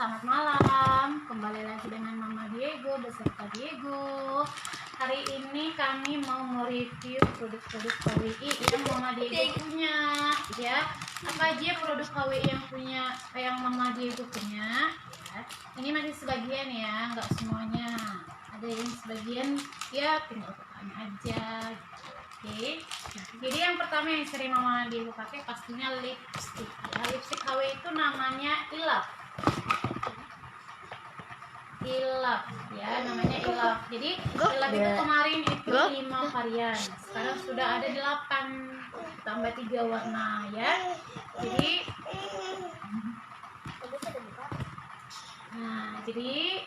selamat malam. Kembali lagi dengan Mama Diego beserta Diego. Hari ini kami mau mereview produk-produk KWI yang Mama Diego punya, ya. Apa aja produk KWI yang Mama Diego punya? Ya. Ini masih sebagian ya, nggak semuanya. Ada yang sebagian ya tinggal tanya aja. Oke. Jadi yang pertama yang sering Mama Diego pakai pastinya lipstick. Ya, lipstick KWI itu namanya Ilaf. Ilaf ya, namanya Ilaf. Jadi Ilaf itu kemarin itu 5 varian. Sekarang sudah ada 8 tambah 3 warna ya. Jadi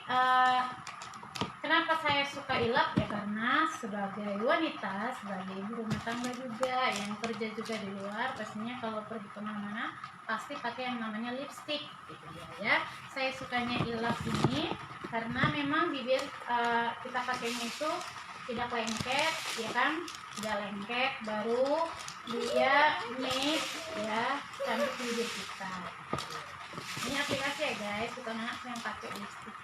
kenapa saya suka Ilaf ya, karena sebagai wanita, sebagai ibu rumah tangga juga yang kerja juga di luar, pastinya kalau pergi kemana-mana pasti pakai yang namanya lipstick gitu ya. Saya sukanya Ilaf ini karena memang bibir kita pakainya itu tidak lengket ya kan, tidak lengket, baru dia mix ya, cantik bibir kita. Ini aplikasi ya guys, bukan anak yang pakai lipstick.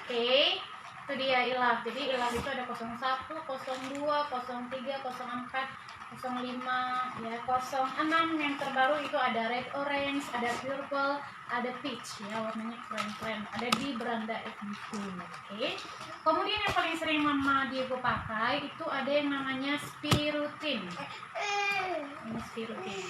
Oke, itu dia Ilaf. Jadi Ilaf itu ada 01, 02, 03, 04, 05, ya 06. Yang terbaru itu ada red orange, ada purple, ada peach ya, warnanya keren-keren. Ada di beranda FB2. Oke. Kemudian yang paling sering Mama Diego pakai itu ada yang namanya Spirutin. Ini Spirutin.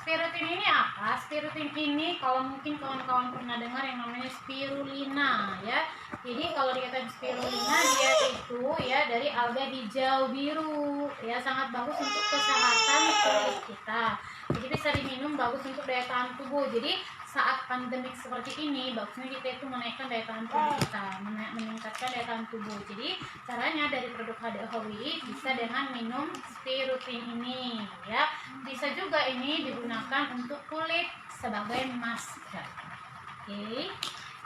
Spirutin ini apa? Spirutin ini kalau mungkin kawan-kawan pernah dengar yang namanya spirulina ya. Jadi kalau dikatakan spirulina, dia itu ya dari alga hijau biru ya, sangat bagus untuk kesehatan kulit kita. Jadi bisa diminum, bagus untuk daya tahan tubuh. Jadi saat pandemik seperti ini, bagusnya kita itu menaikkan daya tahan tubuh kita, meningkatkan daya tahan tubuh. Jadi caranya dari produk KWI bisa dengan minum Spirutin ini ya. Bisa juga ini digunakan untuk kulit sebagai masker. Oke.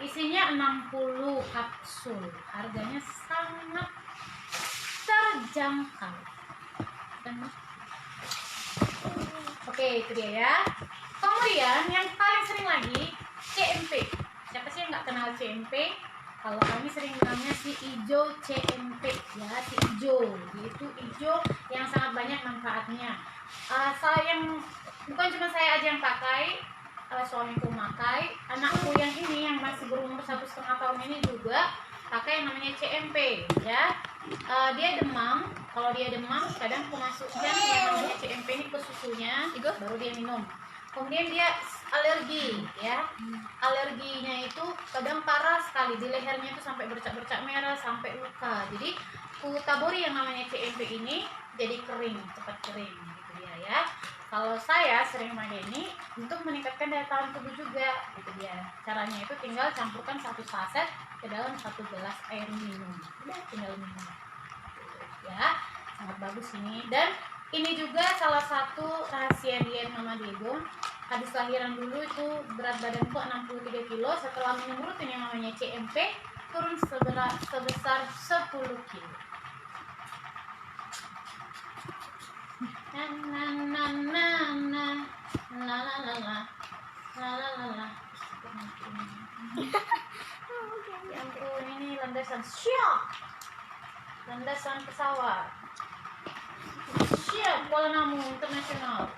Isinya 60 kapsul. Harganya sangat terjangkau. Oke, itu dia ya. Kemudian yang paling sering lagi CMP. Siapa sih yang nggak kenal CMP? Kalau kami sering bilangnya si hijau CMP ya, si hijau. Itu hijau yang sangat banyak manfaatnya. Bukan cuma saya aja yang pakai, suamiku pakai, anakku yang ini yang masih berumur 1,5 tahun ini juga pakai yang namanya CMP ya. Dia demam. Kalau dia demam, kadang memasukkan yang namanya CMP ini ke susunya, baru dia minum. Kemudian dia alergi ya, alerginya itu kadang parah sekali, di lehernya itu sampai bercak-bercak merah, sampai luka. Jadi ku taburi yang namanya CMP ini jadi kering, cepat kering gitu dia ya. Kalau saya sering pakai ini untuk meningkatkan daya tahan tubuh juga gitu dia. Caranya itu tinggal campurkan 1 saset ke dalam 1 gelas air minum, udah tinggal minum ya, sangat bagus ini. Dan ini juga salah satu rahasia diet Mama Diego. Habis lahiran dulu itu berat badanku 63 kilo. Setelah minum rutin yang namanya CMP, turun sebesar 10 kilo. Ya ampun, ini landasan landasan pesawat. Siap, Kuala Namu Internasional.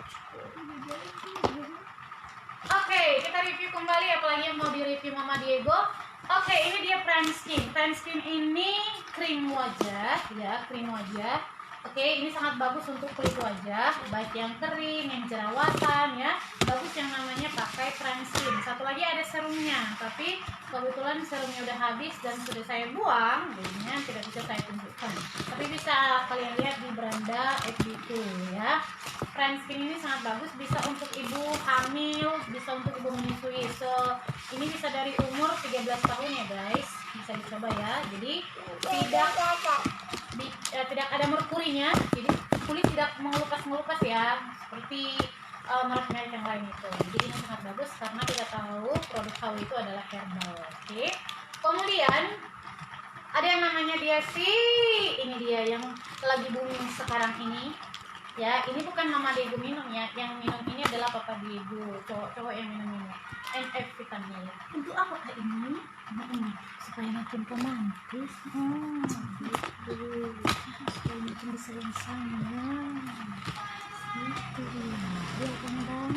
Oke, kita review kembali apalagi yang mau direview Mama Diego. Oke, ini dia Prime Skin. Prime Skin ini krim wajah ya, krim wajah. Oke, ini sangat bagus untuk kulit wajah, baik yang kering, yang jerawatan ya. Bagus yang namanya pakai Prime Skin. Satu lagi ada serumnya, tapi kebetulan serumnya udah habis dan sudah saya buang, jadinya tidak bisa saya tunjukkan. Tapi bisa kalian lihat di beranda FB2 ya. Prime Skin ini sangat bagus, bisa untuk ibu hamil, bisa untuk ibu menyusui. Ini bisa dari umur 13 tahun ya guys, bisa dicoba ya. Jadi tidak ada merkurinya, jadi kulit tidak mengelupas ya, seperti merek-merek yang lain itu. Jadi ini sangat bagus karena kita tahu produk KWI itu adalah herbal. Oke. Kemudian ada yang namanya ini dia yang lagi booming sekarang ini, Ya, ini bukan Mama Diego minum ya. Yang minum ini adalah Papa Diego. Cowok-cowok yang minum ini. NF vitamin. Untuk apa kak ini? Supaya makin romantis. Gitu. Supaya makin disayang-sayang. Gitu. Ya kan?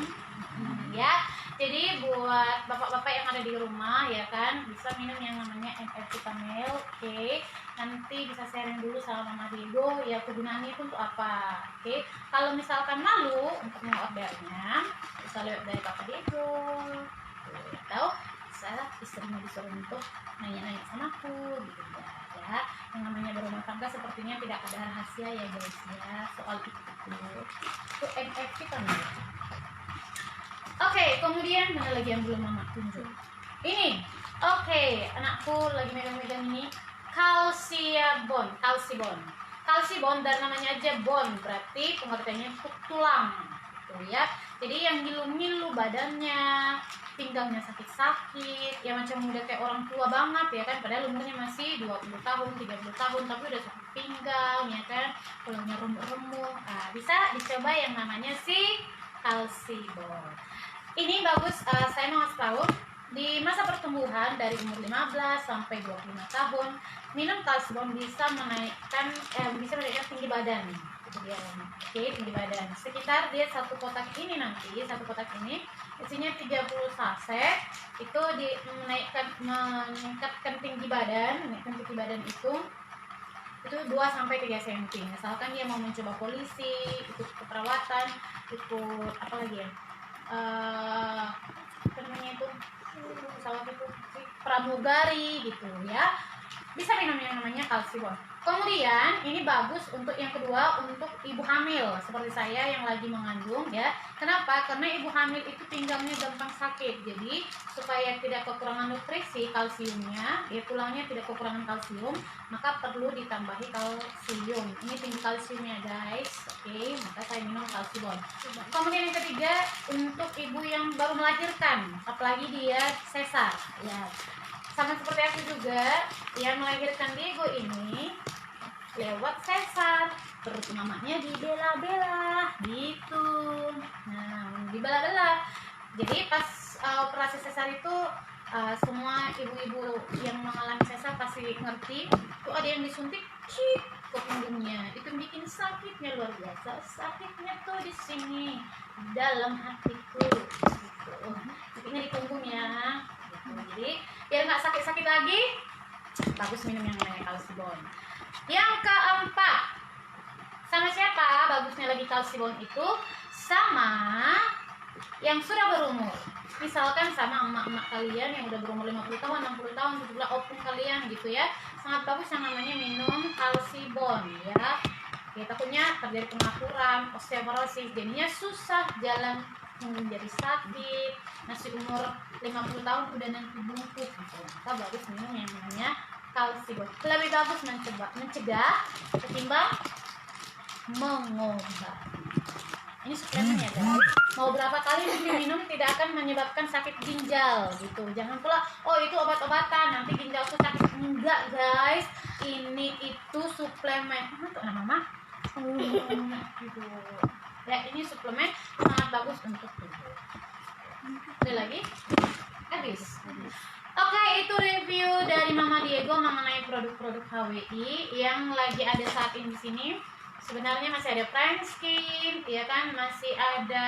Ya. Jadi buat bapak-bapak yang ada di rumah ya kan bisa minum yang namanya NF Vitamil, oke. Nanti bisa sharing dulu sama Mama Diego ya kegunaannya itu untuk apa, oke. Kalau misalkan malu untuk mengordernya bisa lewat dari Papa Diego atau bisa istrinya disuruh untuk nanya-nanya sama aku gitu ya. Yang namanya berumah tangga sepertinya tidak ada rahasia ya guys ya soal itu NF Vitamil. Oke, kemudian mana lagi yang belum Mama tunjuk? Ini, oke, anakku lagi megang-megang ini Calciabon. Calcibon dan namanya aja bone, berarti pengertiannya itu tulang, tuh ya. Jadi yang ngilu-ngilu badannya, pinggangnya sakit-sakit, ya macam udah kayak orang tua banget ya kan, padahal umurnya masih 20 tahun, 30 tahun, tapi udah sakit pinggang ya kan, tulangnya remuk-remuk. Nah, bisa dicoba yang namanya si Calcibon. Ini bagus, saya mau kasih tahu di masa pertumbuhan dari umur 15 sampai 25 tahun minum Calcibon bisa menaikkan tinggi badan. Itu dia. Oke, tinggi badan. Sekitar dia satu kotak ini isinya 30 saset. Itu meningkatkan tinggi badan, itu 2 sampai 3 cm. Misalkan dia mau mencoba polisi, ikut keperawatan, ikut apa lagi ya? Namanya itu pesawat itu pramugari gitu ya, bisa minum yang namanya Calcibon. Kemudian ini bagus untuk yang kedua untuk ibu hamil seperti saya yang lagi mengandung ya. Kenapa? Karena ibu hamil itu pinggangnya gampang sakit. Jadi supaya tidak kekurangan nutrisi kalsiumnya, ya tulangnya tidak kekurangan kalsium, maka perlu ditambahi kalsium. Ini tinggi kalsiumnya guys. Oke, maka saya minum Calcibon. Kemudian yang ketiga untuk ibu yang baru melahirkan, apalagi dia sesar ya. Sama seperti aku juga yang melahirkan Diego ini lewat sesar, perut mamanya dibela-bela gitu. Nah, dibela-bela. Jadi pas operasi sesar itu semua ibu-ibu yang mengalami sesar pasti ngerti. Tuh ada yang disuntik cip ke punggungnya. Itu bikin sakitnya luar biasa. Sakitnya tuh di sini dalam hatiku gitu. Sakitnya di punggungnya. Jadi biar nggak sakit-sakit lagi, bagus minum yang namanya Calcibon. Yang keempat, sama siapa bagusnya lagi Calcibon itu? Sama yang sudah berumur. Misalkan sama emak-emak kalian yang udah berumur 50 tahun, 60 tahun, 70 opung kalian gitu ya. Sangat bagus yang namanya minum Calcibon ya. Ya takutnya terjadi pengaturan, osteoporosis, jadinya susah jalan, menjadi sakit, masih umur 50 tahun udah nanti bungkuk gitu. Maka bagus minum yang namanya Calcibon. Lebih bagus mencegah ketimbang mengobati. Ini suplemen ya guys. Mau berapa kali minum tidak akan menyebabkan sakit ginjal gitu. Jangan pula oh itu obat-obatan nanti ginjalku sakit. Enggak guys. Ini itu suplemen. Untuk mama. Gitu. Ya ini suplemen sangat bagus untuk tubuh. Ada lagi? Habis. Oke, itu review dari Mama Diego mengenai produk-produk HWI yang lagi ada saat ini di sini. Sebenarnya masih ada Prime Skin, ya kan? Masih ada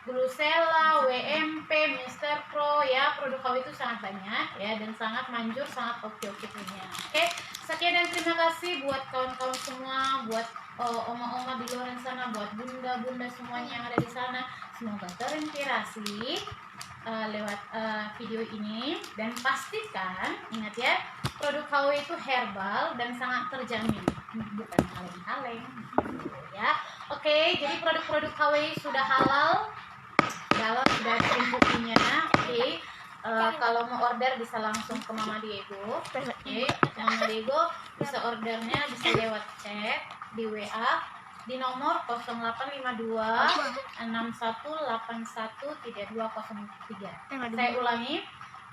Glucella, WMP, Mr. Pro, ya produk HWI itu sangat banyak ya dan sangat manjur, sangat oke punya. Oke, sekian dan terima kasih buat kawan-kawan semua, buat oma-oma di luar sana, buat bunda-bunda semuanya yang ada di sana. Semoga terinspirasi lewat video ini dan pastikan ingat ya produk HWI itu herbal dan sangat terjamin, bukan kaleng-kaleng ya. Oke, jadi produk-produk HWI sudah halal, sudah buktinya. Oke. Kalau mau order bisa langsung ke Mama Diego. Oke, Mama Diego bisa ordernya bisa lewat chat di WA di nomor 0852 6181 3203. Saya ulangi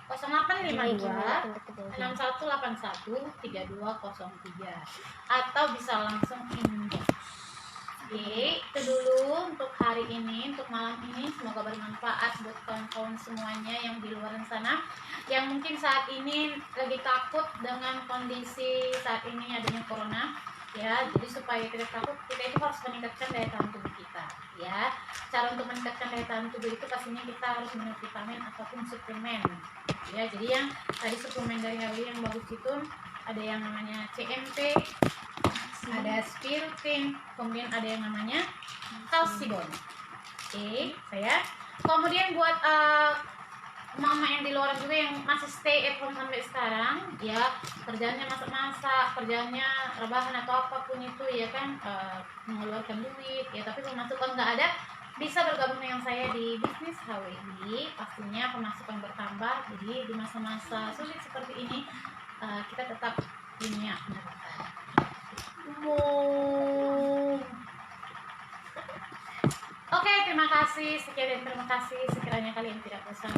0852 6181 3203 atau bisa langsung inbox. Oke, itu dulu untuk hari ini, untuk malam ini. Semoga bermanfaat buat kawan-kawan semuanya yang di luar sana, yang mungkin saat ini lagi takut dengan kondisi saat ini adanya corona. Ya, jadi supaya tidak takut, kita itu harus meningkatkan daya tahan tubuh kita. Ya, cara untuk meningkatkan daya tahan tubuh itu pastinya kita harus minum vitamin ataupun suplemen. Ya, jadi yang tadi suplemen dari HW yang bagus itu ada yang namanya CMP, ada spirutin, kemudian ada yang namanya kalsidon. Oke, saya. Kemudian buat mama yang di luar juga yang masih stay at home sampai sekarang, ya kerjanya masak-masak, kerjanya rebahan atau apapun itu ya kan, mengeluarkan duit ya, tapi pemasukan nggak ada, bisa bergabung dengan saya di bisnis HWI. Pastinya pemasukan bertambah. Jadi di masa-masa sulit seperti ini kita tetap punya pendapatan. Oke, terima kasih. Sekian dan terima kasih. Sekiranya kalian tidak bosan